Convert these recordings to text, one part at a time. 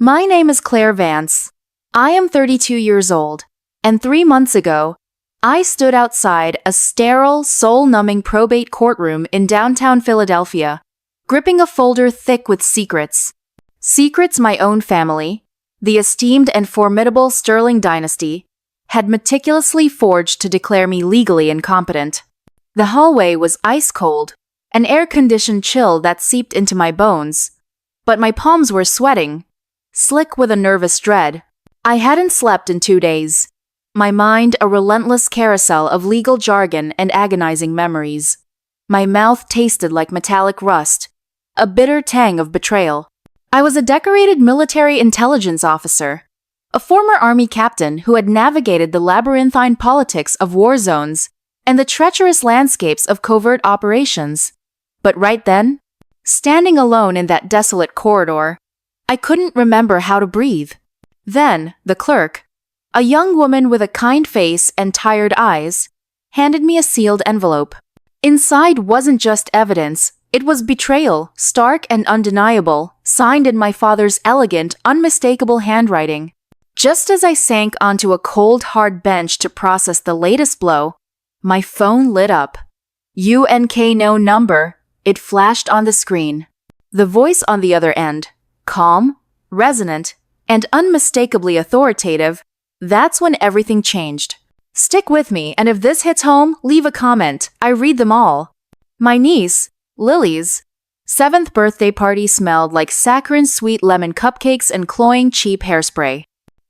My name is Claire Vance. I am 32 years old, and 3 months ago, I stood outside a sterile, soul-numbing probate courtroom in downtown Philadelphia, gripping a folder thick with secrets. Secrets my own family, the esteemed and formidable Sterling dynasty, had meticulously forged to declare me legally incompetent. The hallway was ice cold, an air-conditioned chill that seeped into my bones, but my palms were sweating, slick with a nervous dread. I hadn't slept in 2 days, my mind a relentless carousel of legal jargon and agonizing memories. My mouth tasted like metallic rust, a bitter tang of betrayal. I was a decorated military intelligence officer, a former army captain who had navigated the labyrinthine politics of war zones and the treacherous landscapes of covert operations. But right then, standing alone in that desolate corridor, I couldn't remember how to breathe. Then, the clerk, a young woman with a kind face and tired eyes, handed me a sealed envelope. Inside wasn't just evidence, it was betrayal, stark and undeniable, signed in my father's elegant, unmistakable handwriting. Just as I sank onto a cold, hard bench to process the latest blow, my phone lit up. UNK no number, it flashed on the screen. The voice on the other end, calm, resonant, and unmistakably authoritative, that's when everything changed. Stick with me, and if this hits home, leave a comment. I read them all. My niece, Lily's 7th birthday party smelled like saccharine sweet lemon cupcakes and cloying cheap hairspray.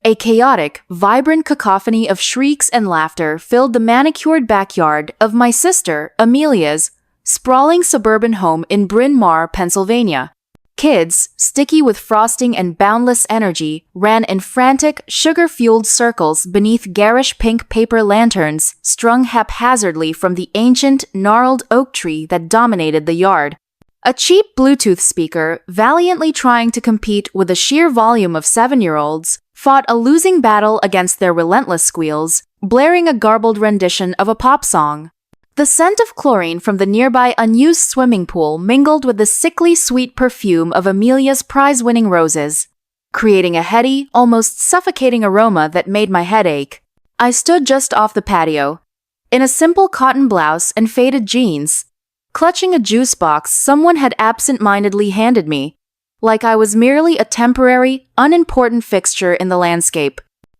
A chaotic, vibrant cacophony of shrieks and laughter filled the manicured backyard of my sister, Amelia's, sprawling suburban home in Bryn Mawr, Pennsylvania. Kids, sticky with frosting and boundless energy, ran in frantic, sugar-fueled circles beneath garish pink paper lanterns strung haphazardly from the ancient, gnarled oak tree that dominated the yard. A cheap Bluetooth speaker, valiantly trying to compete with the sheer volume of 7-year-olds, fought a losing battle against their relentless squeals, blaring a garbled rendition of a pop song. The scent of chlorine from the nearby unused swimming pool mingled with the sickly sweet perfume of Amelia's prize-winning roses, creating a heady, almost suffocating aroma that made my head ache. I stood just off the patio, in a simple cotton blouse and faded jeans, clutching a juice box someone had absent-mindedly handed me, like I was merely a temporary, unimportant fixture in the landscape.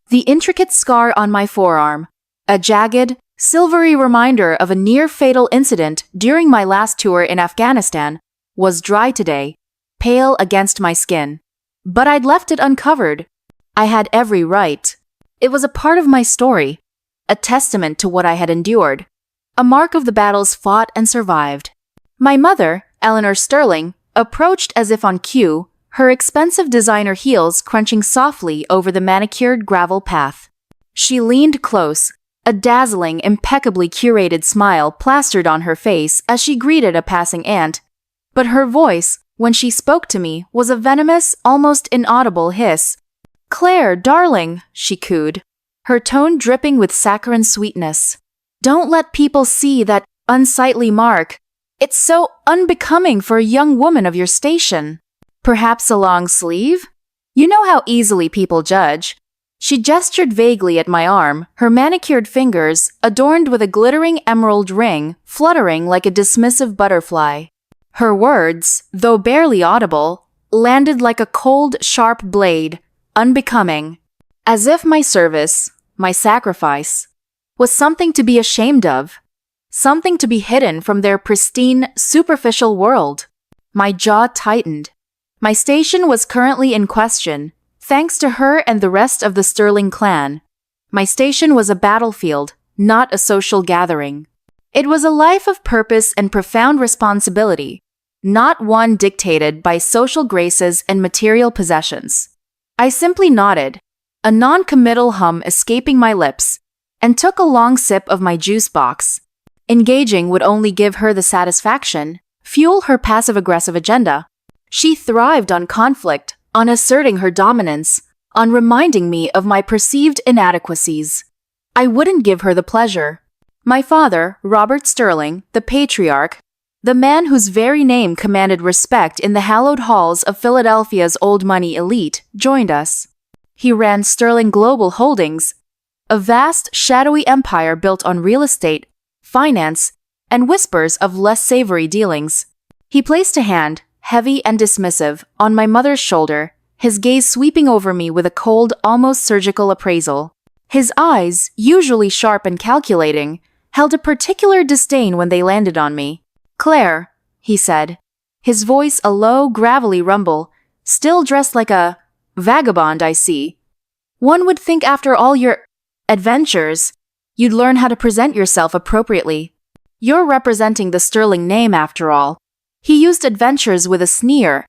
The intricate scar on my forearm, a jagged, silvery reminder of a near-fatal incident during my last tour in Afghanistan, was dry today, pale against my skin. But I'd left it uncovered. I had every right. It was a part of my story, a testament to what I had endured, a mark of the battles fought and survived. My mother, Eleanor Sterling, approached as if on cue, her expensive designer heels crunching softly over the manicured gravel path. She leaned close, a dazzling, impeccably curated smile plastered on her face as she greeted a passing aunt. But her voice, when she spoke to me, was a venomous, almost inaudible hiss. "Claire, darling," she cooed, her tone dripping with saccharine sweetness. "Don't let people see that unsightly mark. It's so unbecoming for a young woman of your station. Perhaps a long sleeve? You know how easily people judge." She gestured vaguely at my arm, her manicured fingers, adorned with a glittering emerald ring, fluttering like a dismissive butterfly. Her words, though barely audible, landed like a cold, sharp blade, unbecoming, as if my service, my sacrifice, was something to be ashamed of, something to be hidden from their pristine, superficial world. My jaw tightened. My station was currently in question, thanks to her and the rest of the Sterling clan. My station was a battlefield, not a social gathering. It was a life of purpose and profound responsibility, not one dictated by social graces and material possessions. I simply nodded, a non-committal hum escaping my lips, and took a long sip of my juice box. Engaging would only give her the satisfaction, fuel her passive-aggressive agenda. She thrived on conflict, on asserting her dominance, on reminding me of my perceived inadequacies. I wouldn't give her the pleasure. My father, Robert Sterling, the patriarch, The man whose very name commanded respect in the hallowed halls of Philadelphia's old money elite, joined us. He ran Sterling Global Holdings, a vast, shadowy empire built on real estate, finance, and whispers of less savory dealings. He placed a hand, heavy and dismissive, on my mother's shoulder, his gaze sweeping over me with a cold, almost surgical appraisal. His eyes, usually sharp and calculating, held a particular disdain when they landed on me. "Claire," he said, his voice a low, gravelly rumble, "still dressed like a vagabond, I see. One would think after all your adventures, you'd learn how to present yourself appropriately. You're representing the Sterling name, after all." He used adventures with a sneer,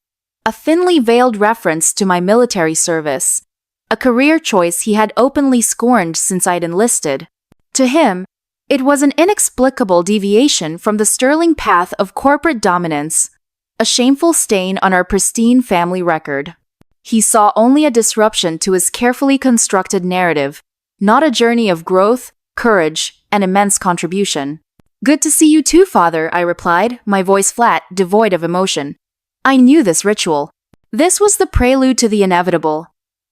a thinly veiled reference to my military service, a career choice he had openly scorned since I'd enlisted. To him, it was an inexplicable deviation from the Sterling path of corporate dominance, a shameful stain on our pristine family record. He saw only a disruption to his carefully constructed narrative, not a journey of growth, courage, and immense contribution. "Good to see you too, Father," I replied, my voice flat, devoid of emotion. I knew this ritual. This was the prelude to the inevitable,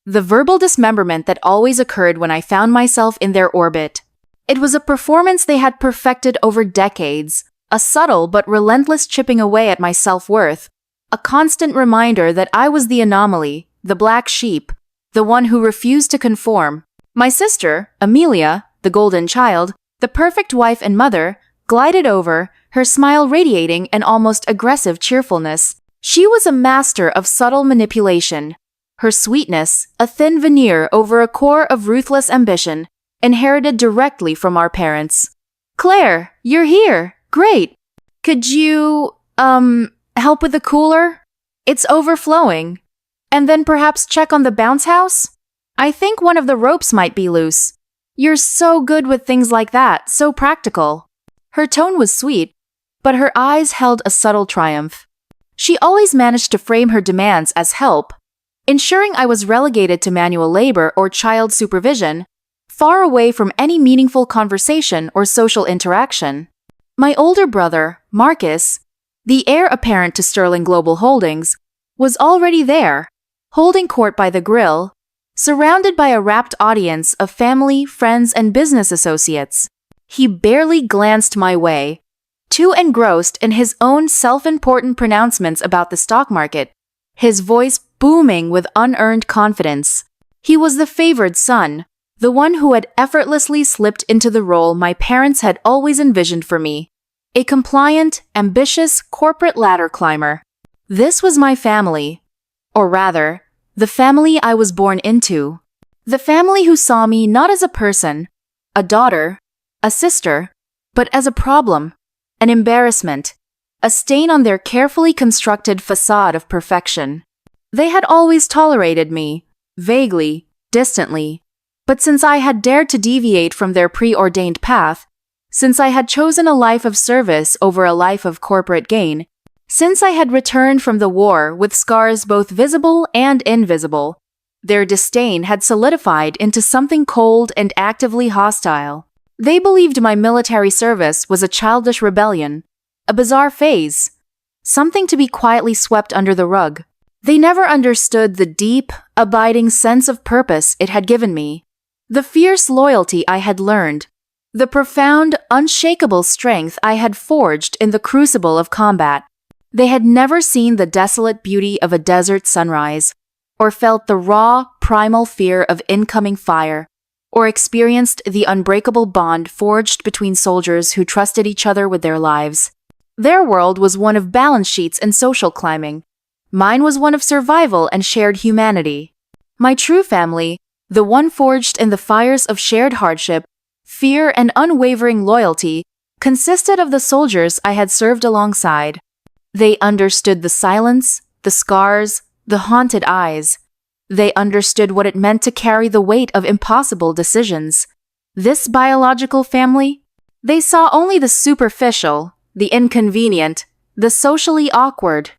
the verbal dismemberment that always occurred when I found myself in their orbit. It was a performance they had perfected over decades, a subtle but relentless chipping away at my self-worth, a constant reminder that I was the anomaly, the black sheep, the one who refused to conform. My sister, Amelia, the golden child, the perfect wife and mother, glided over, her smile radiating an almost aggressive cheerfulness. She was a master of subtle manipulation. Her sweetness, a thin veneer over a core of ruthless ambition, inherited directly from our parents. "Claire, you're here. Great. Could you, help with the cooler? It's overflowing. And then perhaps check on the bounce house? I think one of the ropes might be loose. You're so good with things like that, so practical." Her tone was sweet, but her eyes held a subtle triumph. She always managed to frame her demands as help, ensuring I was relegated to manual labor or child supervision, far away from any meaningful conversation or social interaction. My older brother, Marcus, the heir apparent to Sterling Global Holdings, was already there, holding court by the grill, surrounded by a rapt audience of family, friends, and business associates. He barely glanced my way, too engrossed in his own self-important pronouncements about the stock market, his voice booming with unearned confidence. He was the favored son, the one who had effortlessly slipped into the role my parents had always envisioned for me, a compliant, ambitious corporate ladder climber. This was my family, or rather, the family I was born into. The family who saw me not as a person, a daughter, a sister, but as a problem, an embarrassment, a stain on their carefully constructed facade of perfection. They had always tolerated me, vaguely, distantly, but since I had dared to deviate from their preordained path, since I had chosen a life of service over a life of corporate gain, since I had returned from the war with scars both visible and invisible, their disdain had solidified into something cold and actively hostile. They believed my military service was a childish rebellion, a bizarre phase, something to be quietly swept under the rug. They never understood the deep, abiding sense of purpose it had given me, the fierce loyalty I had learned, the profound, unshakable strength I had forged in the crucible of combat. They had never seen the desolate beauty of a desert sunrise, or felt the raw, primal fear of incoming fire, or experienced the unbreakable bond forged between soldiers who trusted each other with their lives. Their world was one of balance sheets and social climbing. Mine was one of survival and shared humanity. My true family, the one forged in the fires of shared hardship, fear, and unwavering loyalty, consisted of the soldiers I had served alongside. They understood the silence, the scars, the haunted eyes. They understood what it meant to carry the weight of impossible decisions. This biological family? They saw only the superficial, the inconvenient, the socially awkward.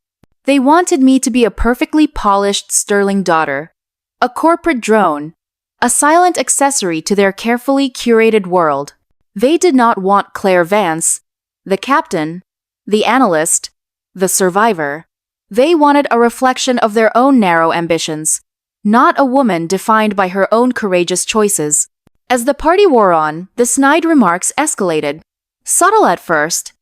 They wanted me to be a perfectly polished Sterling daughter, a corporate drone, a silent accessory to their carefully curated world. They did not want Claire Vance, the captain, the analyst, the survivor. They wanted a reflection of their own narrow ambitions, not a woman defined by her own courageous choices. As the party wore on, the snide remarks escalated. Subtle at first,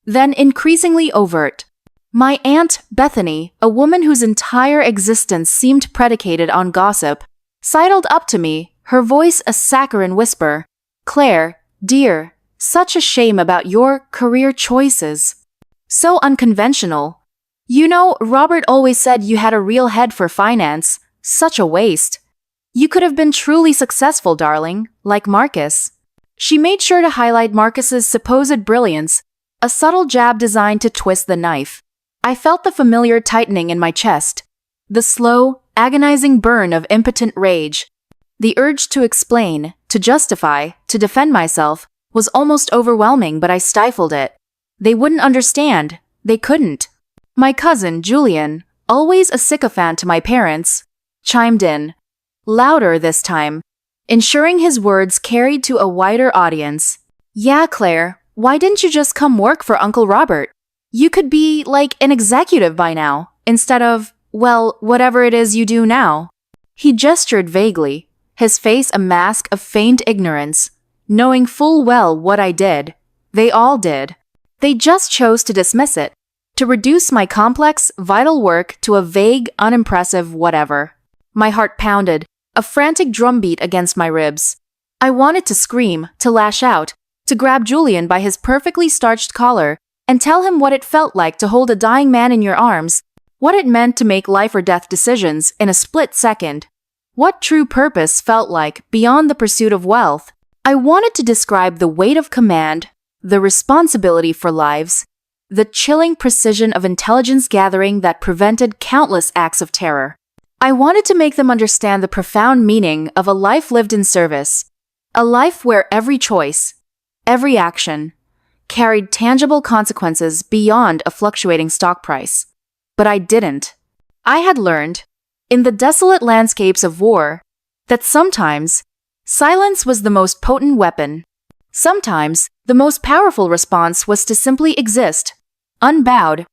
then increasingly overt. My Aunt Bethany, a woman whose entire existence seemed predicated on gossip, sidled up to me, her voice a saccharine whisper. Claire, dear, such a shame about your career choices. So unconventional. You know, Robert always said you had a real head for finance. Such a waste. You could have been truly successful, darling, like Marcus. She made sure to highlight Marcus's supposed brilliance, a subtle jab designed to twist the knife. I felt the familiar tightening in my chest, the slow, agonizing burn of impotent rage. The urge to explain, to justify, to defend myself was almost overwhelming, but I stifled it. They wouldn't understand. They couldn't. My cousin, Julian, always a sycophant to my parents, chimed in, louder this time, ensuring his words carried to a wider audience. Yeah, Claire, why didn't you just come work for Uncle Robert? You could be like an executive by now, instead of, well, whatever it is you do now. He gestured vaguely, his face a mask of feigned ignorance, knowing full well what I did. They all did. They just chose to dismiss it, to reduce my complex, vital work to a vague, unimpressive whatever. My heart pounded, a frantic drumbeat against my ribs. I wanted to scream, to lash out, to grab Julian by his perfectly starched collar and tell him what it felt like to hold a dying man in your arms, what it meant to make life or death decisions in a split second, what true purpose felt like beyond the pursuit of wealth. I wanted to describe the weight of command, the responsibility for lives, the chilling precision of intelligence gathering that prevented countless acts of terror. I wanted to make them understand the profound meaning of a life lived in service, a life where every choice, every action, carried tangible consequences beyond a fluctuating stock price. But I didn't. I had learned, in the desolate landscapes of war, that sometimes silence was the most potent weapon. Sometimes the most powerful response was to simply exist, unbowed,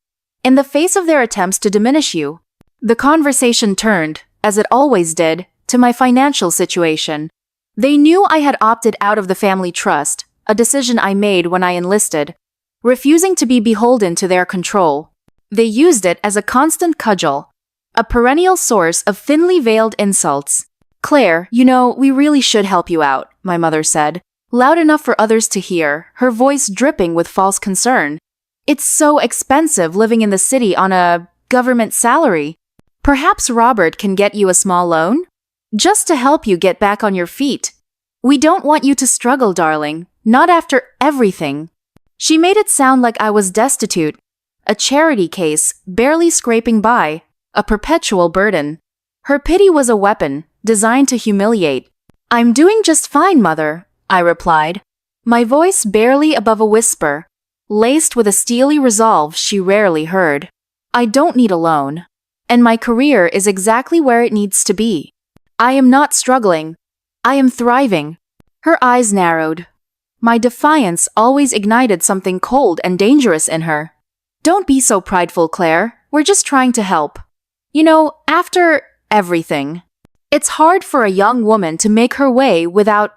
in the face of their attempts to diminish you. The conversation turned, as it always did, to my financial situation. They knew I had opted out of the family trust, a decision I made when I enlisted, refusing to be beholden to their control. They used it as a constant cudgel, a perennial source of thinly veiled insults. Claire, you know, we really should help you out, my mother said, loud enough for others to hear, her voice dripping with false concern. It's so expensive living in the city on a government salary. Perhaps Robert can get you a small loan? Just to help you get back on your feet. We don't want you to struggle, darling, not after everything. She made it sound like I was destitute, a charity case, barely scraping by, a perpetual burden. Her pity was a weapon, designed to humiliate. I'm doing just fine, Mother, I replied, my voice barely above a whisper, laced with a steely resolve she rarely heard. I don't need a loan, and my career is exactly where it needs to be. I am not struggling. I am thriving. Her eyes narrowed. My defiance always ignited something cold and dangerous in her. Don't be so prideful, Claire. We're just trying to help. You know, after everything, it's hard for a young woman to make her way without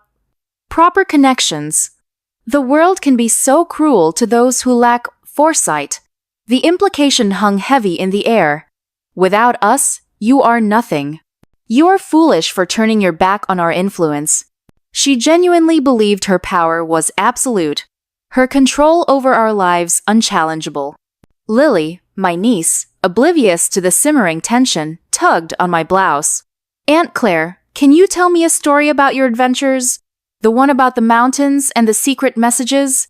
proper connections. The world can be so cruel to those who lack foresight. The implication hung heavy in the air. Without us, you are nothing. You are foolish for turning your back on our influence. She genuinely believed her power was absolute, her control over our lives unchallengeable. Lily, my niece, oblivious to the simmering tension, tugged on my blouse. Aunt Claire, can you tell me a story about your adventures? The one about the mountains and the secret messages?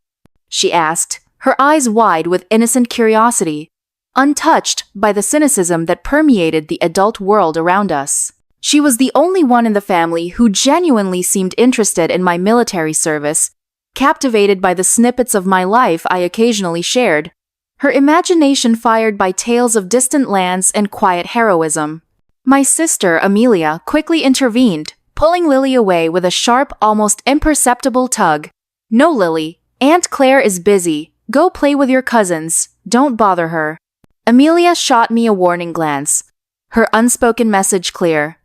She asked, her eyes wide with innocent curiosity, untouched by the cynicism that permeated the adult world around us. She was the only one in the family who genuinely seemed interested in my military service, captivated by the snippets of my life I occasionally shared, her imagination fired by tales of distant lands and quiet heroism. My sister, Amelia, quickly intervened, pulling Lily away with a sharp, almost imperceptible tug. No, Lily, Aunt Claire is busy. Go play with your cousins, don't bother her. Amelia shot me a warning glance, her unspoken message clear.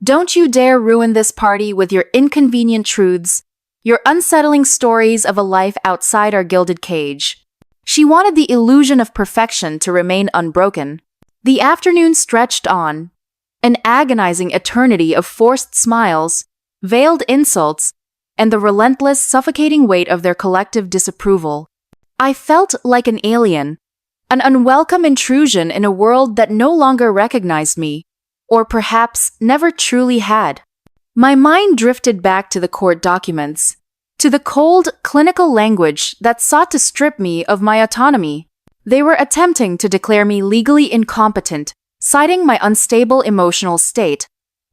Don't you dare ruin this party with your inconvenient truths, your unsettling stories of a life outside our gilded cage. She wanted the illusion of perfection to remain unbroken. The afternoon stretched on, an agonizing eternity of forced smiles, veiled insults, and the relentless, suffocating weight of their collective disapproval. I felt like an alien, an unwelcome intrusion in a world that no longer recognized me, or perhaps never truly had. My mind drifted back to the court documents, to the cold, clinical language that sought to strip me of my autonomy. They were attempting to declare me legally incompetent, citing my unstable emotional state,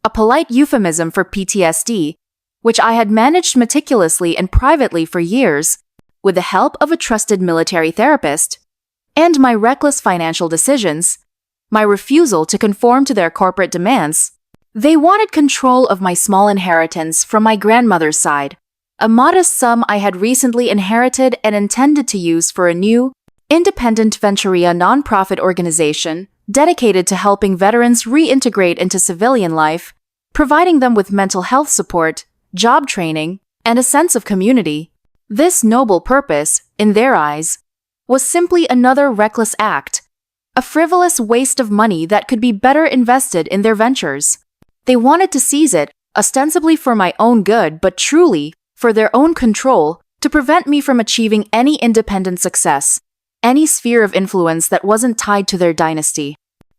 a polite euphemism for PTSD, which I had managed meticulously and privately for years, with the help of a trusted military therapist, and my reckless financial decisions, my refusal to conform to their corporate demands. They wanted control of my small inheritance from my grandmother's side, a modest sum I had recently inherited and intended to use for a new, independent Venturia nonprofit organization dedicated to helping veterans reintegrate into civilian life, providing them with mental health support, job training, and a sense of community. This noble purpose, in their eyes, was simply another reckless act, a frivolous waste of money that could be better invested in their ventures. They wanted to seize it, ostensibly for my own good, but truly for their own control, to prevent me from achieving any independent success, any sphere of influence that wasn't tied to their dynasty.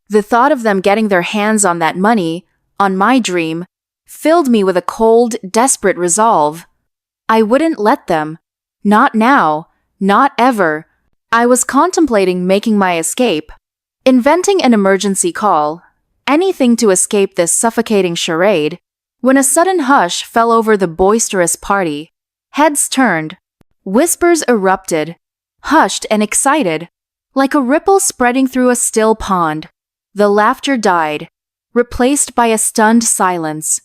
The thought of them getting their hands on that money, on my dream, filled me with a cold, desperate resolve. I wouldn't let them. Not now. Not ever. I was contemplating making my escape, inventing an emergency call, anything to escape this suffocating charade, when a sudden hush fell over the boisterous party. Heads turned. Whispers erupted, hushed and excited, like a ripple spreading through a still pond. The laughter died, replaced by a stunned silence.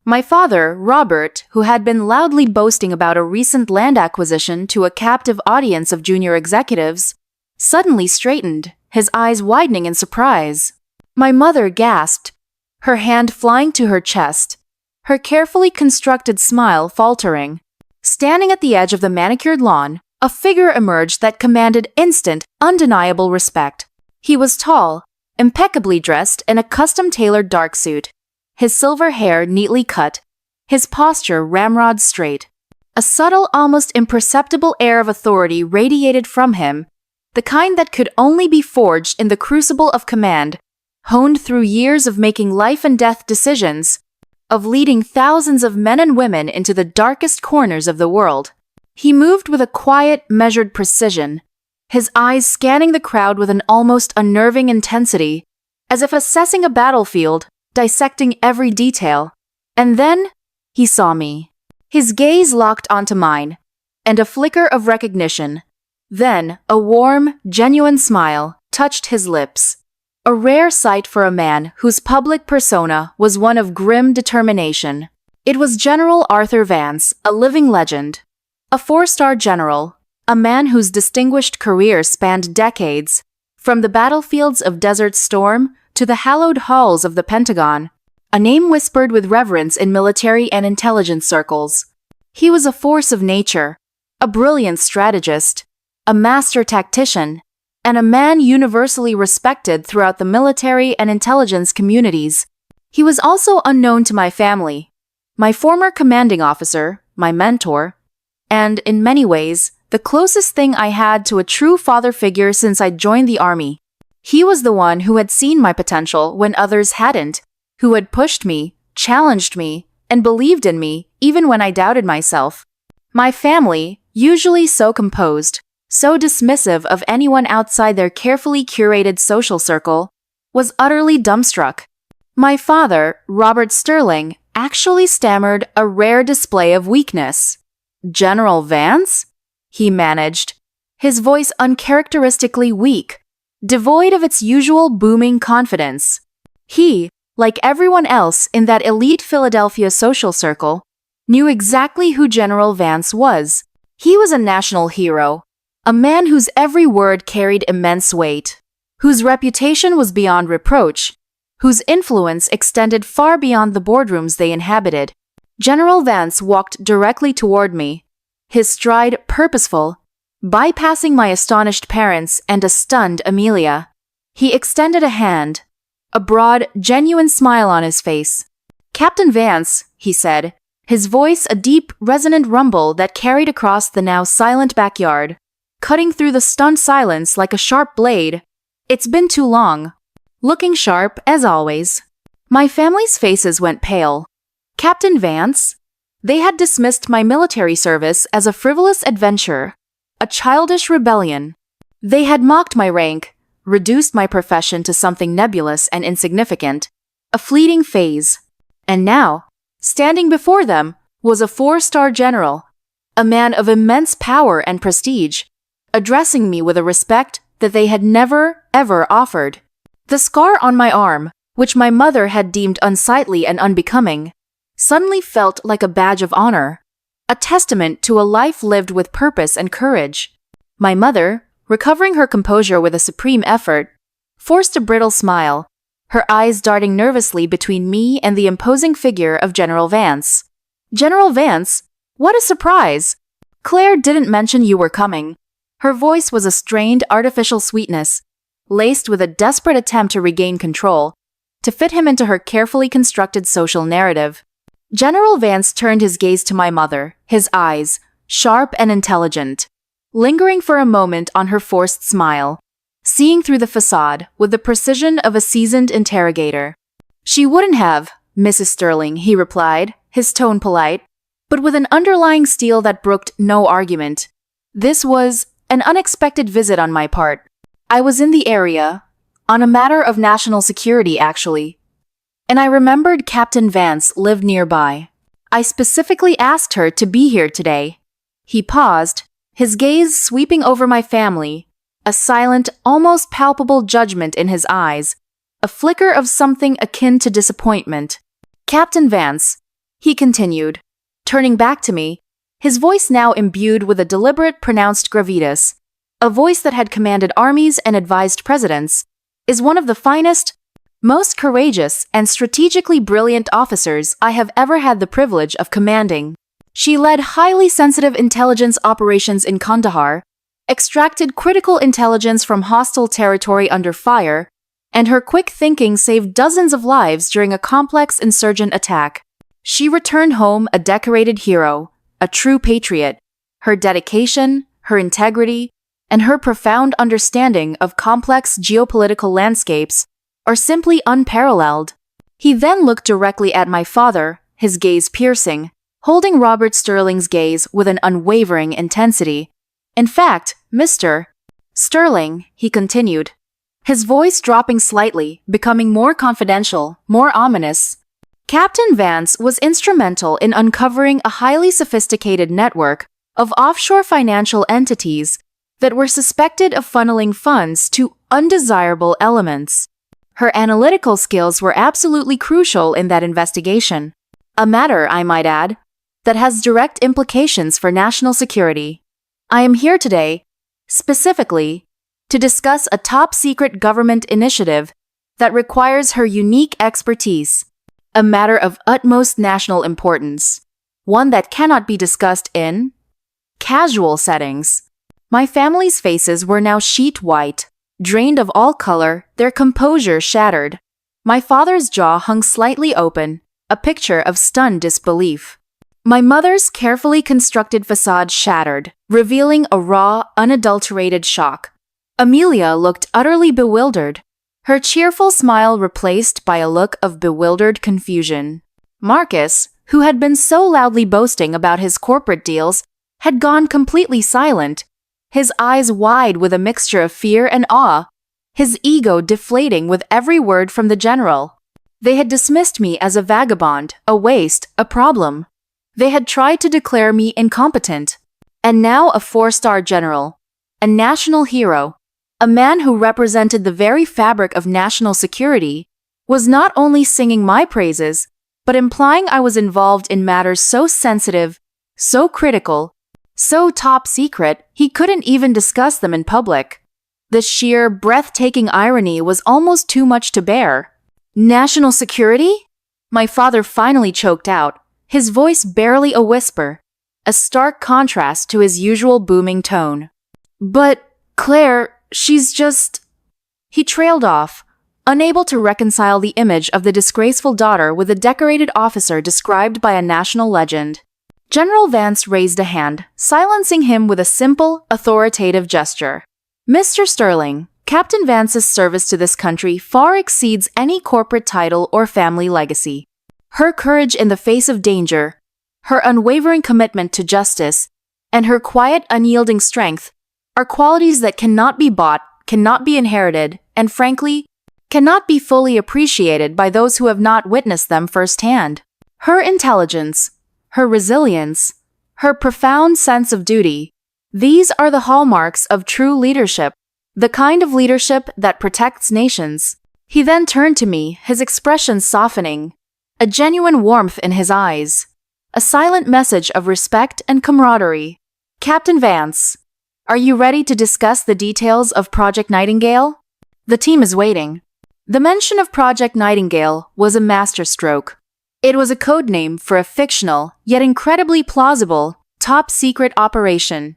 My father, Robert, who had been loudly boasting about a recent land acquisition to a captive audience of junior executives, suddenly straightened, his eyes widening in surprise. My mother gasped, her hand flying to her chest, her carefully constructed smile faltering. Standing at the edge of the manicured lawn, a figure emerged that commanded instant, undeniable respect. He was tall, impeccably dressed in a custom-tailored dark suit, his silver hair neatly cut, his posture ramrod straight. A subtle, almost imperceptible air of authority radiated from him, the kind that could only be forged in the crucible of command, honed through years of making life-and-death decisions, of leading thousands of men and women into the darkest corners of the world. He moved with a quiet, measured precision, his eyes scanning the crowd with an almost unnerving intensity, as if assessing a battlefield, dissecting every detail. And then, he saw me. His gaze locked onto mine, and a flicker of recognition. Then, a warm, genuine smile touched his lips. A rare sight for a man whose public persona was one of grim determination. It was General Arthur Vance, a living legend. A 4-star general, a man whose distinguished career spanned decades, from the battlefields of Desert Storm to the hallowed halls of the Pentagon, a name whispered with reverence in military and intelligence circles. He was a force of nature, a brilliant strategist, a master tactician, and a man universally respected throughout the military and intelligence communities. He was also unknown to my family, my former commanding officer, my mentor, and, in many ways, the closest thing I had to a true father figure since I joined the army. He was the one who had seen my potential when others hadn't, who had pushed me, challenged me, and believed in me even when I doubted myself. My family, usually so composed, so dismissive of anyone outside their carefully curated social circle, was utterly dumbstruck. My father, Robert Sterling, actually stammered a rare display of weakness. "General Vance?" he managed, his voice uncharacteristically weak, devoid of its usual booming confidence. He, like everyone else in that elite Philadelphia social circle, knew exactly who General Vance was. He was a national hero, A man whose every word carried immense weight, whose reputation was beyond reproach, whose influence extended far beyond the boardrooms they inhabited. General Vance walked directly toward me, his stride purposeful, bypassing my astonished parents and a stunned Amelia. He extended a hand, a broad, genuine smile on his face. "Captain Vance," he said, his voice a deep, resonant rumble that carried across the now silent backyard, cutting through the stunned silence like a sharp blade. "It's been too long." Looking sharp, as always. My family's faces went pale. Captain Vance? They had dismissed my military service as a frivolous adventure, a childish rebellion. They had mocked my rank, reduced my profession to something nebulous and insignificant, a fleeting phase. And now, standing before them, was a 4-star general, a man of immense power and prestige, addressing me with a respect that they had never, ever offered. The scar on my arm, which my mother had deemed unsightly and unbecoming, suddenly felt like a badge of honor, a testament to a life lived with purpose and courage. My mother, recovering her composure with a supreme effort, forced a brittle smile, her eyes darting nervously between me and the imposing figure of General Vance. "General Vance? What a surprise! Claire didn't mention you were coming." Her voice was a strained, artificial sweetness, laced with a desperate attempt to regain control, to fit him into her carefully constructed social narrative. General Vance turned his gaze to my mother, his eyes, sharp and intelligent, lingering for a moment on her forced smile, seeing through the facade with the precision of a seasoned interrogator. "She wouldn't have, Mrs. Sterling," he replied, his tone polite, but with an underlying steel that brooked no argument. "This was an unexpected visit on my part. I was in the area, on a matter of national security actually, and I remembered Captain Vance lived nearby. I specifically asked her to be here today." He paused, his gaze sweeping over my family, a silent, almost palpable judgment in his eyes, a flicker of something akin to disappointment. "Captain Vance," he continued, turning back to me, his voice now imbued with a deliberate, pronounced gravitas, a voice that had commanded armies and advised presidents, "is one of the finest, most courageous, and strategically brilliant officers I have ever had the privilege of commanding. She led highly sensitive intelligence operations in Kandahar, extracted critical intelligence from hostile territory under fire, and her quick thinking saved dozens of lives during a complex insurgent attack. She returned home a decorated hero, a true patriot. Her dedication, her integrity, and her profound understanding of complex geopolitical landscapes are simply unparalleled." He then looked directly at my father, his gaze piercing, holding Robert Sterling's gaze with an unwavering intensity. "In fact, Mr. Sterling," he continued, his voice dropping slightly, becoming more confidential, more ominous, "Captain Vance was instrumental in uncovering a highly sophisticated network of offshore financial entities that were suspected of funneling funds to undesirable elements. Her analytical skills were absolutely crucial in that investigation, a matter, I might add, that has direct implications for national security. I am here today, specifically, to discuss a top-secret government initiative that requires her unique expertise, a matter of utmost national importance, one that cannot be discussed in casual settings." My family's faces were now sheet white, drained of all color, their composure shattered. My father's jaw hung slightly open, a picture of stunned disbelief. My mother's carefully constructed facade shattered, revealing a raw, unadulterated shock. Amelia looked utterly bewildered, her cheerful smile replaced by a look of bewildered confusion. Marcus, who had been so loudly boasting about his corporate deals, had gone completely silent, his eyes wide with a mixture of fear and awe, his ego deflating with every word from the general. They had dismissed me as a vagabond, a waste, a problem. They had tried to declare me incompetent. And now a 4-star general, a national hero, a man who represented the very fabric of national security, was not only singing my praises, but implying I was involved in matters so sensitive, so critical, So top secret, he couldn't even discuss them in public. The sheer, breathtaking irony was almost too much to bear. National security? My father finally choked out, his voice barely a whisper, a stark contrast to his usual booming tone. But, Claire, she's just… He trailed off, unable to reconcile the image of the disgraceful daughter with the decorated officer described by a national legend. General Vance raised a hand, silencing him with a simple, authoritative gesture. Mr. Sterling, Captain Vance's service to this country far exceeds any corporate title or family legacy. Her courage in the face of danger, her unwavering commitment to justice, and her quiet, unyielding strength are qualities that cannot be bought, cannot be inherited, and frankly, cannot be fully appreciated by those who have not witnessed them firsthand. Her intelligence, her resilience, her profound sense of duty, these are the hallmarks of true leadership, the kind of leadership that protects nations. He then turned to me, his expression softening, a genuine warmth in his eyes, a silent message of respect and camaraderie. Captain Vance, are you ready to discuss the details of Project Nightingale? The team is waiting. The mention of Project Nightingale was a masterstroke. It was a code name for a fictional, yet incredibly plausible, top-secret operation.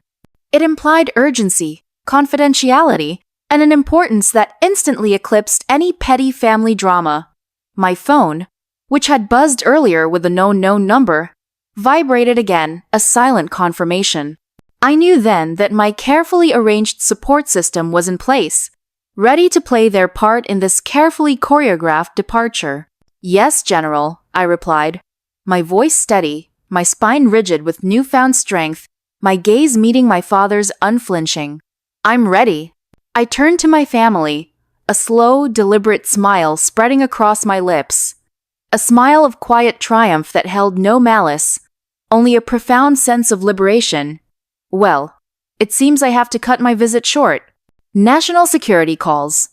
It implied urgency, confidentiality, and an importance that instantly eclipsed any petty family drama. My phone, which had buzzed earlier with a known number, vibrated again, a silent confirmation. I knew then that my carefully arranged support system was in place, ready to play their part in this carefully choreographed departure. Yes, General, I replied, my voice steady, my spine rigid with newfound strength, my gaze meeting my father's unflinching. I'm ready. I turned to my family, a slow, deliberate smile spreading across my lips. A smile of quiet triumph that held no malice, only a profound sense of liberation. Well, it seems I have to cut my visit short. National security calls.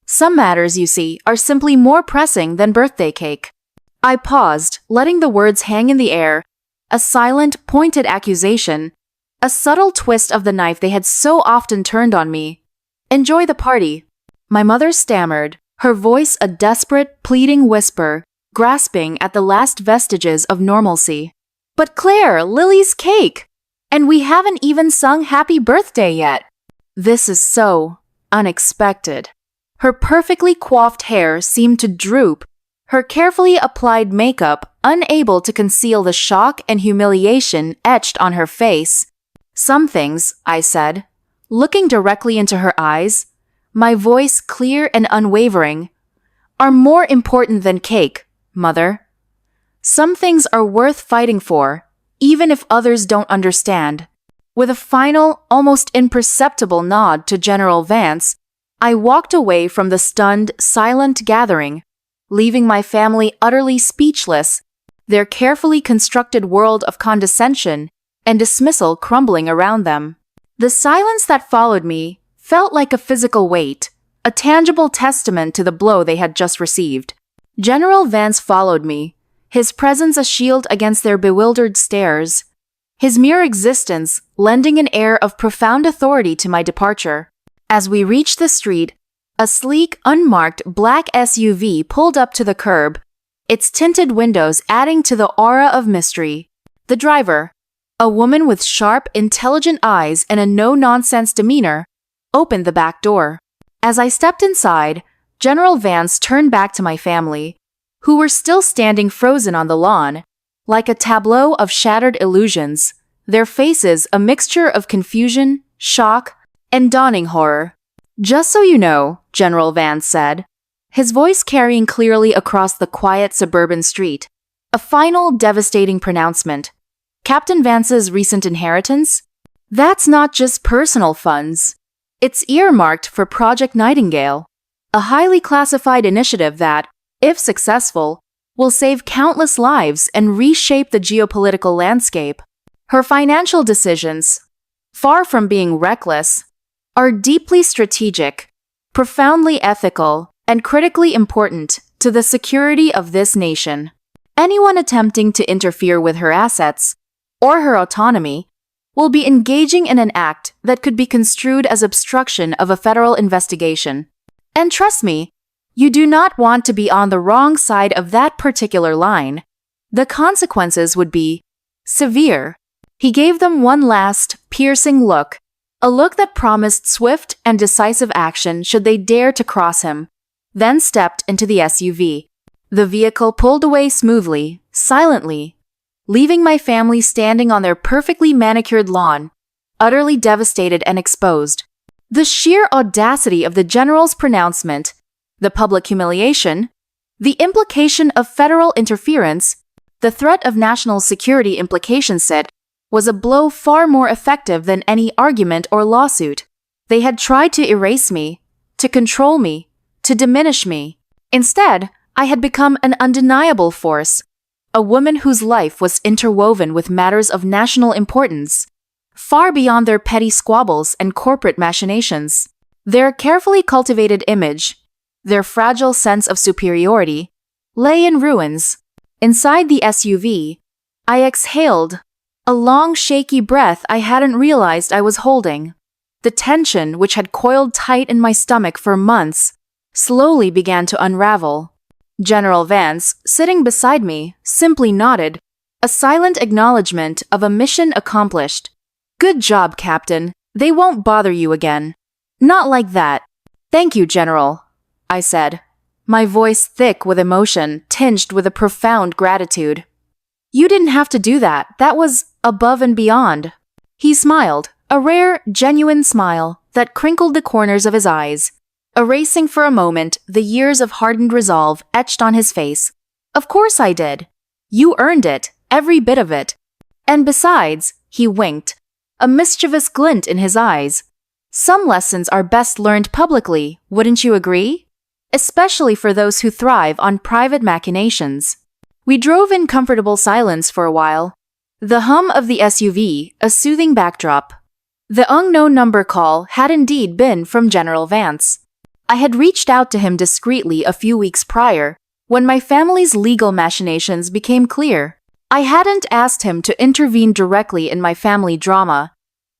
Some matters, you see, are simply more pressing than birthday cake. I paused, letting the words hang in the air, a silent, pointed accusation, a subtle twist of the knife they had so often turned on me. Enjoy the party. My mother stammered, her voice a desperate, pleading whisper, grasping at the last vestiges of normalcy. But Claire, Lily's cake! And we haven't even sung happy birthday yet. This is so unexpected. Her perfectly coiffed hair seemed to droop, her carefully applied makeup unable to conceal the shock and humiliation etched on her face. Some things, I said, looking directly into her eyes, my voice clear and unwavering, are more important than cake, Mother. Some things are worth fighting for, even if others don't understand. With a final, almost imperceptible nod to General Vance, I walked away from the stunned, silent gathering, leaving my family utterly speechless, their carefully constructed world of condescension and dismissal crumbling around them. The silence that followed me felt like a physical weight, a tangible testament to the blow they had just received. General Vance followed me, his presence a shield against their bewildered stares, his mere existence lending an air of profound authority to my departure. As we reached the street, a sleek, unmarked black SUV pulled up to the curb, its tinted windows adding to the aura of mystery. The driver, a woman with sharp, intelligent eyes and a no-nonsense demeanor, opened the back door. As I stepped inside, General Vance turned back to my family, who were still standing frozen on the lawn, like a tableau of shattered illusions, their faces a mixture of confusion, shock, and dawning horror. Just so you know, General Vance said, his voice carrying clearly across the quiet suburban street, a final devastating pronouncement. Captain Vance's recent inheritance? That's not just personal funds. It's earmarked for Project Nightingale, a highly classified initiative that, if successful, will save countless lives and reshape the geopolitical landscape. Her financial decisions, far from being reckless, are deeply strategic, profoundly ethical, and critically important to the security of this nation. Anyone attempting to interfere with her assets, or her autonomy, will be engaging in an act that could be construed as obstruction of a federal investigation. And trust me, you do not want to be on the wrong side of that particular line. The consequences would be severe. He gave them one last, piercing look, a look that promised swift and decisive action should they dare to cross him, then stepped into the SUV. The vehicle pulled away smoothly, silently, leaving my family standing on their perfectly manicured lawn, utterly devastated and exposed. The sheer audacity of the general's pronouncement, the public humiliation, the implication of federal interference, the threat of national security implications set, was a blow far more effective than any argument or lawsuit. They had tried to erase me, to control me, to diminish me. Instead, I had become an undeniable force, a woman whose life was interwoven with matters of national importance, far beyond their petty squabbles and corporate machinations. Their carefully cultivated image, their fragile sense of superiority, lay in ruins. Inside the SUV, I exhaled, a long, shaky breath I hadn't realized I was holding. The tension, which had coiled tight in my stomach for months, slowly began to unravel. General Vance, sitting beside me, simply nodded, a silent acknowledgement of a mission accomplished. "Good job, Captain. They won't bother you again." "Not like that." "Thank you, General," I said, my voice thick with emotion, tinged with a profound gratitude. "You didn't have to do that. That was above and beyond." He smiled, a rare, genuine smile that crinkled the corners of his eyes, erasing for a moment the years of hardened resolve etched on his face. "Of course I did. You earned it, every bit of it. And besides," he winked, a mischievous glint in his eyes, "some lessons are best learned publicly, wouldn't you agree? Especially for those who thrive on private machinations." We drove in comfortable silence for a while, the hum of the SUV a soothing backdrop. The unknown number call had indeed been from General Vance. I had reached out to him discreetly a few weeks prior, when my family's legal machinations became clear. I hadn't asked him to intervene directly in my family drama.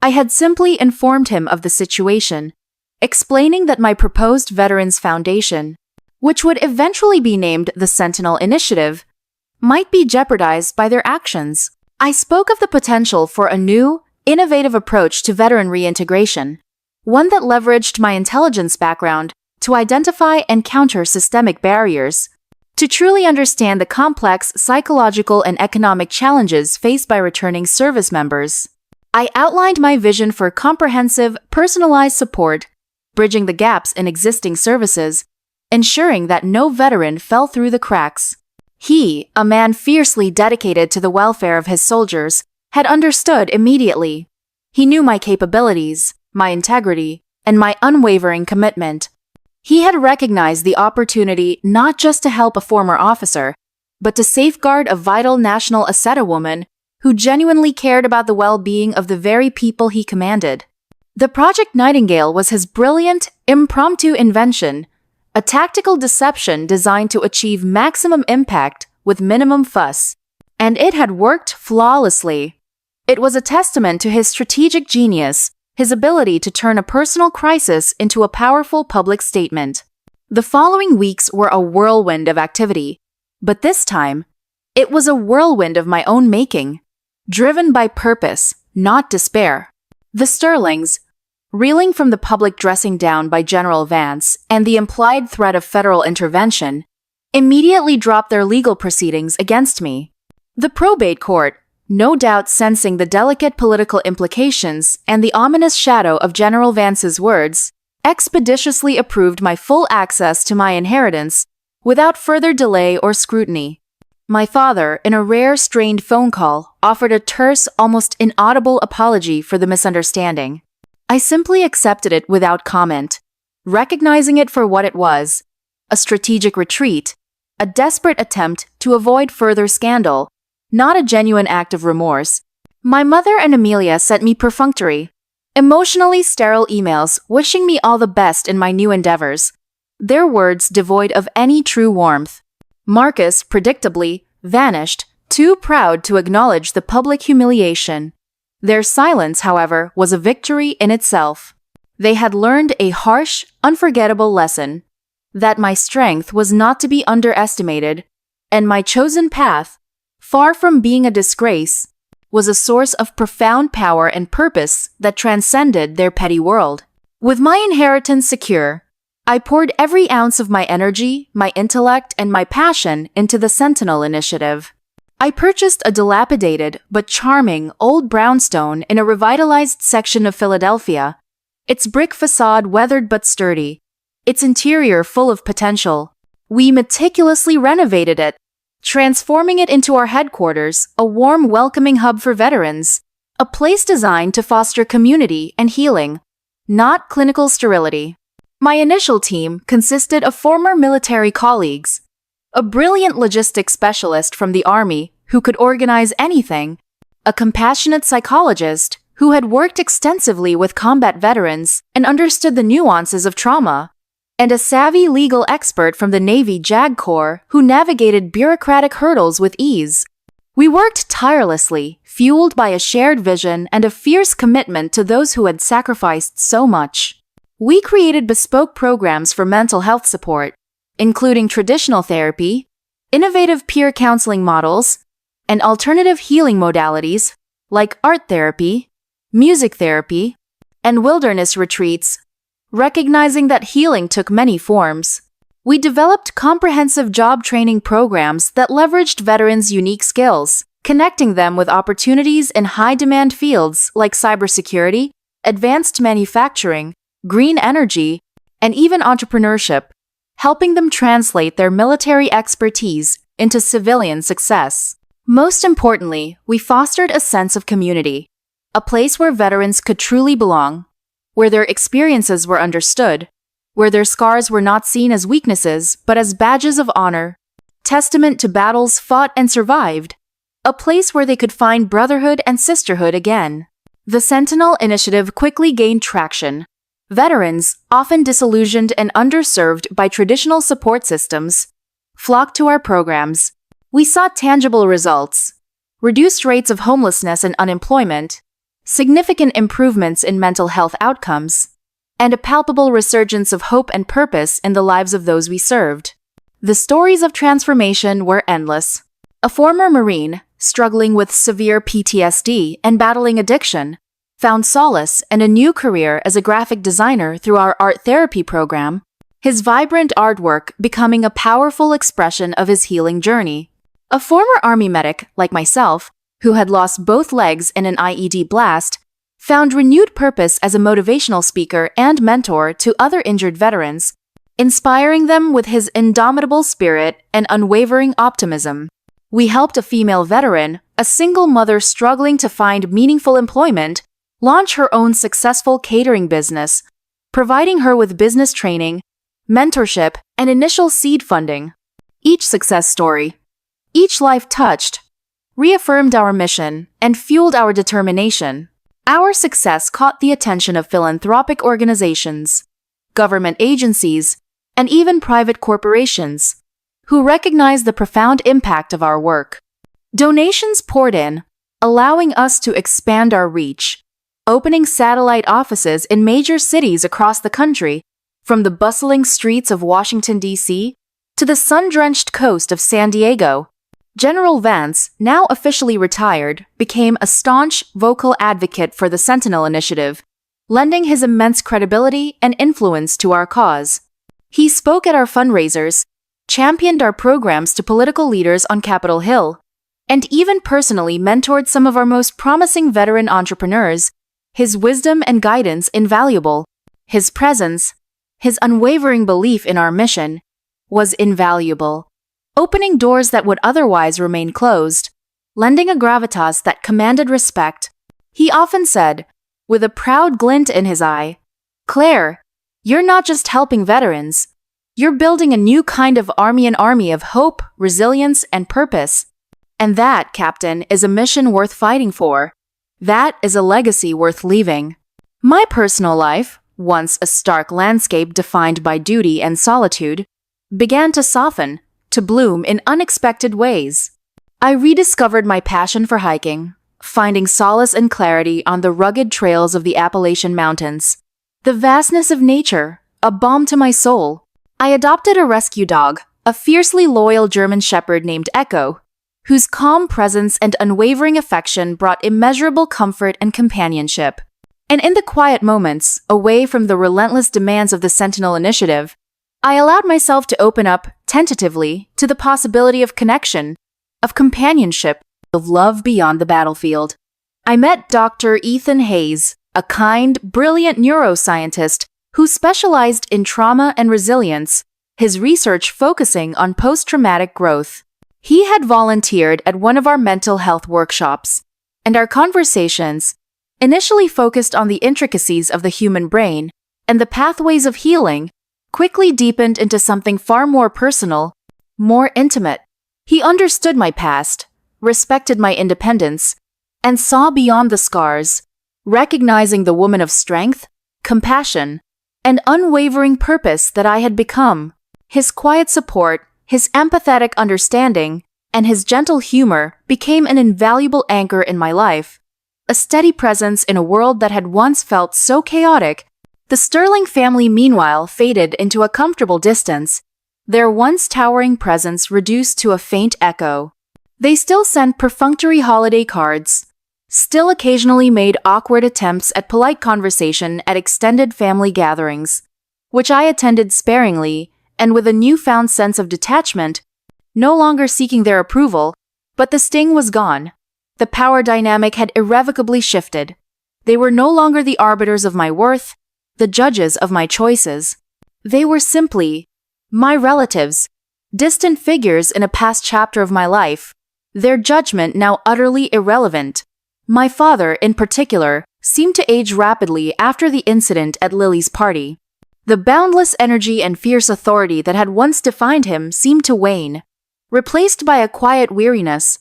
I had simply informed him of the situation, explaining that my proposed Veterans Foundation, which would eventually be named the Sentinel Initiative, might be jeopardized by their actions. I spoke of the potential for a new, innovative approach to veteran reintegration, one that leveraged my intelligence background to identify and counter systemic barriers, to truly understand the complex psychological and economic challenges faced by returning service members. I outlined my vision for comprehensive, personalized support, bridging the gaps in existing services, ensuring that no veteran fell through the cracks. He, a man fiercely dedicated to the welfare of his soldiers, had understood immediately. He knew my capabilities, my integrity, and my unwavering commitment. He had recognized the opportunity not just to help a former officer, but to safeguard a vital national aita woman who genuinely cared about the well-being of the very people he commanded. The Project Nightingale was his brilliant, impromptu invention, a tactical deception designed to achieve maximum impact with minimum fuss. And it had worked flawlessly. It was a testament to his strategic genius, his ability to turn a personal crisis into a powerful public statement. The following weeks were a whirlwind of activity, but this time, it was a whirlwind of my own making, driven by purpose, not despair. The Sterlings, reeling from the public dressing down by General Vance and the implied threat of federal intervention, immediately dropped their legal proceedings against me. The probate court, no doubt sensing the delicate political implications and the ominous shadow of General Vance's words, expeditiously approved my full access to my inheritance without further delay or scrutiny. My father, in a rare strained phone call, offered a terse, almost inaudible apology for the misunderstanding. I simply accepted it without comment, recognizing it for what it was, a strategic retreat, a desperate attempt to avoid further scandal, not a genuine act of remorse. My mother and Amelia sent me perfunctory, emotionally sterile emails wishing me all the best in my new endeavors, their words devoid of any true warmth. Marcus, predictably, vanished, too proud to acknowledge the public humiliation. Their silence, however, was a victory in itself. They had learned a harsh, unforgettable lesson: that my strength was not to be underestimated, and my chosen path, far from being a disgrace, was a source of profound power and purpose that transcended their petty world. With my inheritance secure, I poured every ounce of my energy, my intellect, and my passion into the Sentinel Initiative. I purchased a dilapidated but charming old brownstone in a revitalized section of Philadelphia, its brick facade weathered but sturdy, its interior full of potential. We meticulously renovated it, transforming it into our headquarters, a warm, welcoming hub for veterans, a place designed to foster community and healing, not clinical sterility. My initial team consisted of former military colleagues, a brilliant logistics specialist from the Army who could organize anything, a compassionate psychologist who had worked extensively with combat veterans and understood the nuances of trauma, and a savvy legal expert from the Navy JAG Corps who navigated bureaucratic hurdles with ease. We worked tirelessly, fueled by a shared vision and a fierce commitment to those who had sacrificed so much. We created bespoke programs for mental health support, including traditional therapy, innovative peer counseling models, and alternative healing modalities like art therapy, music therapy, and wilderness retreats. Recognizing that healing took many forms, we developed comprehensive job training programs that leveraged veterans' unique skills, connecting them with opportunities in high-demand fields like cybersecurity, advanced manufacturing, green energy, and even entrepreneurship, helping them translate their military expertise into civilian success. Most importantly, we fostered a sense of community, a place where veterans could truly belong, where their experiences were understood, where their scars were not seen as weaknesses but as badges of honor, testament to battles fought and survived, a place where they could find brotherhood and sisterhood again. The Sentinel Initiative quickly gained traction. Veterans, often disillusioned and underserved by traditional support systems, flocked to our programs. We saw tangible results: reduced rates of homelessness and unemployment, significant improvements in mental health outcomes, and a palpable resurgence of hope and purpose in the lives of those we served. The stories of transformation were endless. A former Marine, struggling with severe PTSD and battling addiction, found solace and a new career as a graphic designer through our art therapy program, his vibrant artwork becoming a powerful expression of his healing journey. A former Army medic, like myself, who had lost both legs in an IED blast, found renewed purpose as a motivational speaker and mentor to other injured veterans, inspiring them with his indomitable spirit and unwavering optimism. We helped a female veteran, a single mother struggling to find meaningful employment, launch her own successful catering business, providing her with business training, mentorship, and initial seed funding. Each success story, each life touched, reaffirmed our mission and fueled our determination. Our success caught the attention of philanthropic organizations, government agencies, and even private corporations, who recognized the profound impact of our work. Donations poured in, allowing us to expand our reach, opening satellite offices in major cities across the country, from the bustling streets of Washington, D.C., to the sun-drenched coast of San Diego. General Vance, now officially retired, became a staunch, vocal advocate for the Sentinel Initiative, lending his immense credibility and influence to our cause. He spoke at our fundraisers, championed our programs to political leaders on Capitol Hill, and even personally mentored some of our most promising veteran entrepreneurs. His wisdom and guidance invaluable. His presence, his unwavering belief in our mission, was invaluable, opening doors that would otherwise remain closed, lending a gravitas that commanded respect. He often said, with a proud glint in his eye, "Claire, you're not just helping veterans. You're building a new kind of army of hope, resilience, and purpose. And that, Captain, is a mission worth fighting for. That is a legacy worth leaving." My personal life, once a stark landscape defined by duty and solitude, began to soften, to bloom in unexpected ways. I rediscovered my passion for hiking, finding solace and clarity on the rugged trails of the Appalachian Mountains. The vastness of nature, a balm to my soul. I adopted a rescue dog, a fiercely loyal German shepherd named Echo, whose calm presence and unwavering affection brought immeasurable comfort and companionship. And in the quiet moments, away from the relentless demands of the Sentinel Initiative, I allowed myself to open up, tentatively, to the possibility of connection, of companionship, of love beyond the battlefield. I met Dr. Ethan Hayes, a kind, brilliant neuroscientist who specialized in trauma and resilience, his research focusing on post-traumatic growth. He had volunteered at one of our mental health workshops, and our conversations, initially focused on the intricacies of the human brain and the pathways of healing, quickly deepened into something far more personal, more intimate. He understood my past, respected my independence, and saw beyond the scars, recognizing the woman of strength, compassion, and unwavering purpose that I had become. His quiet support, his empathetic understanding, and his gentle humor became an invaluable anchor in my life, a steady presence in a world that had once felt so chaotic. The Sterling family, meanwhile, faded into a comfortable distance, their once towering presence reduced to a faint echo. They still sent perfunctory holiday cards, still occasionally made awkward attempts at polite conversation at extended family gatherings, which I attended sparingly and with a newfound sense of detachment, no longer seeking their approval, but the sting was gone. The power dynamic had irrevocably shifted. They were no longer the arbiters of my worth, the judges of my choices. They were simply my relatives, distant figures in a past chapter of my life, their judgment now utterly irrelevant. My father, in particular, seemed to age rapidly after the incident at Lily's party. The boundless energy and fierce authority that had once defined him seemed to wane, replaced by a quiet weariness,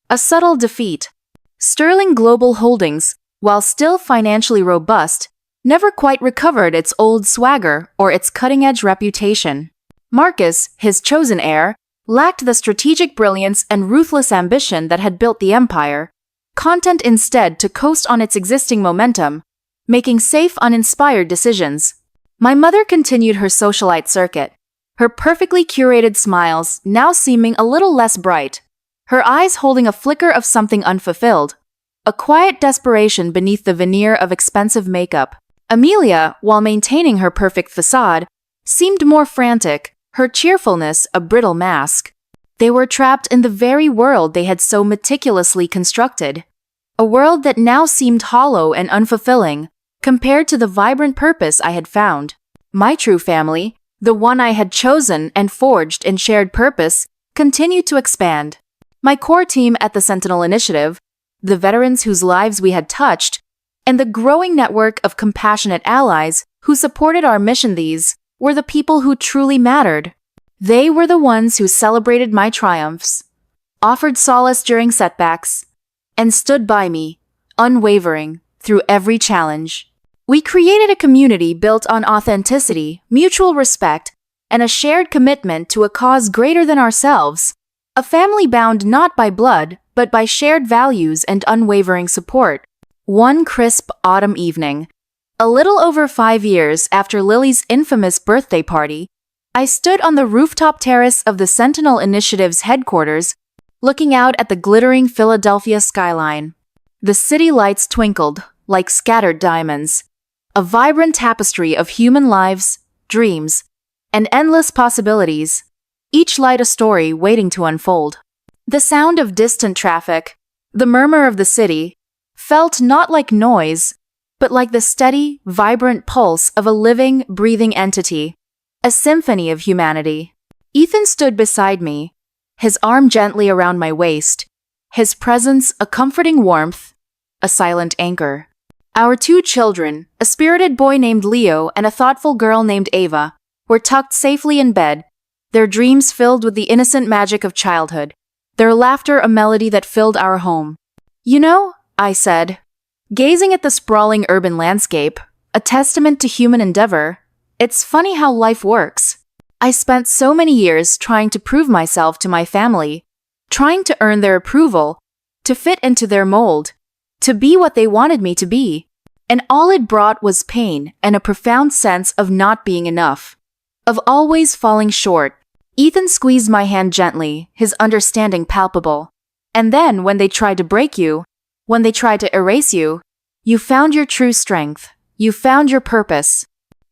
a subtle defeat. Sterling Global Holdings, while still financially robust, never quite recovered its old swagger or its cutting-edge reputation. Marcus, his chosen heir, lacked the strategic brilliance and ruthless ambition that had built the empire, content instead to coast on its existing momentum, making safe, uninspired decisions. My mother continued her socialite circuit, her perfectly curated smiles now seeming a little less bright, her eyes holding a flicker of something unfulfilled, a quiet desperation beneath the veneer of expensive makeup. Amelia, while maintaining her perfect facade, seemed more frantic, her cheerfulness a brittle mask. They were trapped in the very world they had so meticulously constructed, a world that now seemed hollow and unfulfilling, compared to the vibrant purpose I had found. My true family, the one I had chosen and forged in shared purpose, continued to expand. My core team at the Sentinel Initiative, the veterans whose lives we had touched, and the growing network of compassionate allies who supported our mission, these were the people who truly mattered. They were the ones who celebrated my triumphs, offered solace during setbacks, and stood by me, unwavering, through every challenge. We created a community built on authenticity, mutual respect, and a shared commitment to a cause greater than ourselves, a family bound not by blood, but by shared values and unwavering support. One crisp autumn evening, a little over 5 years after Lily's infamous birthday party, I stood on the rooftop terrace of the Sentinel Initiative's headquarters, looking out at the glittering Philadelphia skyline. The city lights twinkled like scattered diamonds, a vibrant tapestry of human lives, dreams, and endless possibilities, each light a story waiting to unfold. The sound of distant traffic, the murmur of the city, felt not like noise, but like the steady, vibrant pulse of a living, breathing entity, a symphony of humanity. Ethan stood beside me, his arm gently around my waist, his presence a comforting warmth, a silent anchor. Our 2 children, a spirited boy named Leo and a thoughtful girl named Ava, were tucked safely in bed, their dreams filled with the innocent magic of childhood, their laughter a melody that filled our home. "You know," I said, gazing at the sprawling urban landscape, a testament to human endeavor, "it's funny how life works. I spent so many years trying to prove myself to my family, trying to earn their approval, to fit into their mold, to be what they wanted me to be. And all it brought was pain and a profound sense of not being enough, of always falling short. Ethan squeezed my hand gently, his understanding palpable. And then, when they tried to break you, when they tried to erase you, you found your true strength. You found your purpose.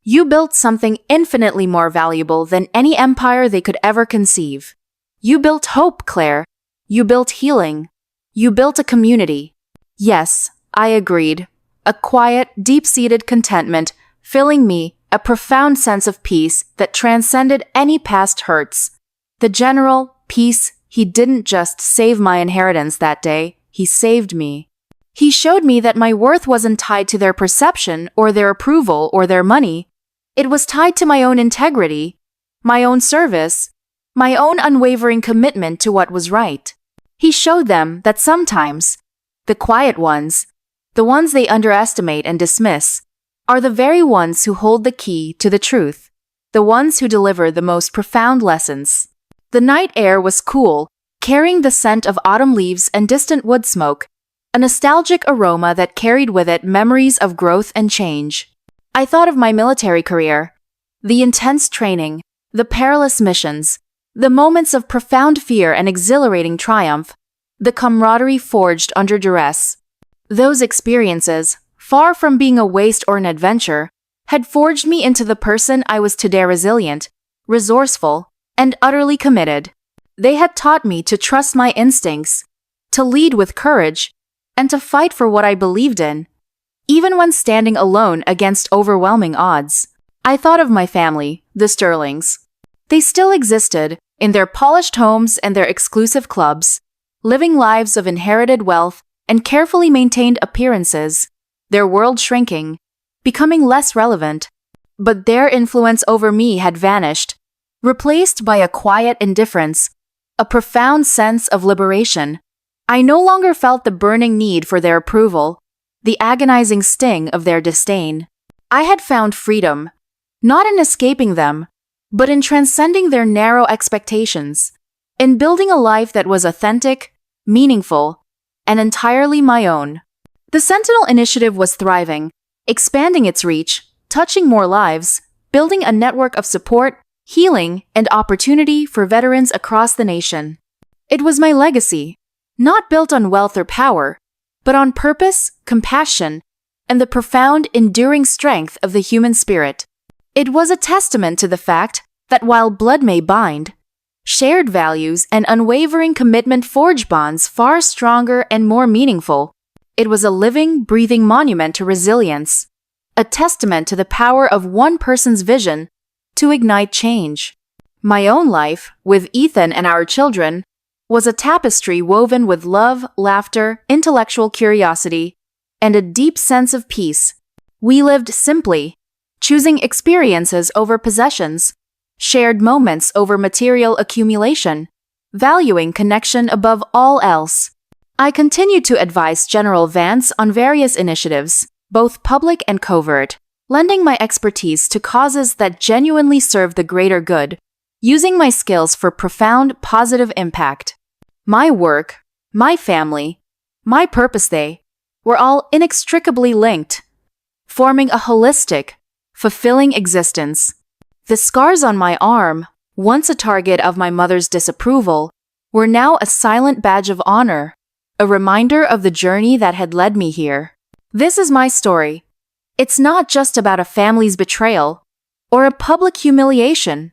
You built something infinitely more valuable than any empire they could ever conceive. You built hope, Claire. You built healing. You built a community. Yes, I agreed. A quiet, deep-seated contentment filling me, a profound sense of peace that transcended any past hurts. The general, peace, he didn't just save my inheritance that day, he saved me. He showed me that my worth wasn't tied to their perception or their approval or their money. It was tied to my own integrity, my own service, my own unwavering commitment to what was right. He showed them that sometimes, the quiet ones, the ones they underestimate and dismiss, are the very ones who hold the key to the truth, the ones who deliver the most profound lessons. The night air was cool, carrying the scent of autumn leaves and distant wood smoke, a nostalgic aroma that carried with it memories of growth and change. I thought of my military career, the intense training, the perilous missions, the moments of profound fear and exhilarating triumph, the camaraderie forged under duress. Those experiences, far from being a waste or an adventure, had forged me into the person I was today: resilient, resourceful, and utterly committed. They had taught me to trust my instincts, to lead with courage, and to fight for what I believed in, even when standing alone against overwhelming odds. I thought of my family, the Sterlings. They still existed, in their polished homes and their exclusive clubs, living lives of inherited wealth and carefully maintained appearances, their world shrinking, becoming less relevant. But their influence over me had vanished, replaced by a quiet indifference, a profound sense of liberation. I no longer felt the burning need for their approval, the agonizing sting of their disdain. I had found freedom, not in escaping them, but in transcending their narrow expectations, in building a life that was authentic, meaningful, and entirely my own. The Sentinel Initiative was thriving, expanding its reach, touching more lives, building a network of support, healing, and opportunity for veterans across the nation. It was my legacy, not built on wealth or power, but on purpose, compassion, and the profound, enduring strength of the human spirit. It was a testament to the fact that while blood may bind, shared values and unwavering commitment forge bonds far stronger and more meaningful. It was a living, breathing monument to resilience, a testament to the power of one person's vision to ignite change. My own life, with Ethan and our children, was a tapestry woven with love, laughter, intellectual curiosity, and a deep sense of peace. We lived simply, choosing experiences over possessions, shared moments over material accumulation, valuing connection above all else. I continued to advise General Vance on various initiatives, both public and covert, lending my expertise to causes that genuinely serve the greater good, using my skills for profound, positive impact. My work, my family, my purpose, they were all inextricably linked, forming a holistic, fulfilling existence. The scars on my arm, once a target of my mother's disapproval, were now a silent badge of honor, a reminder of the journey that had led me here. This is my story. It's not just about a family's betrayal or a public humiliation.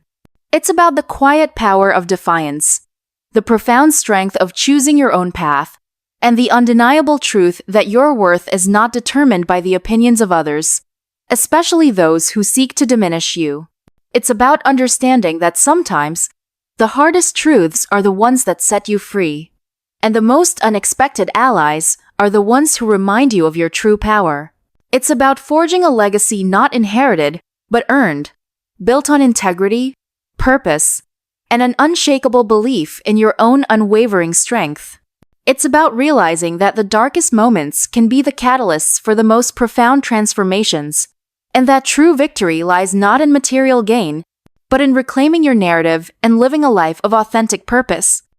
It's about the quiet power of defiance, the profound strength of choosing your own path, and the undeniable truth that your worth is not determined by the opinions of others, especially those who seek to diminish you. It's about understanding that sometimes the hardest truths are the ones that set you free, and the most unexpected allies are the ones who remind you of your true power. It's about forging a legacy not inherited, but earned, built on integrity, purpose, and an unshakable belief in your own unwavering strength. It's about realizing that the darkest moments can be the catalysts for the most profound transformations, and that true victory lies not in material gain, but in reclaiming your narrative and living a life of authentic purpose.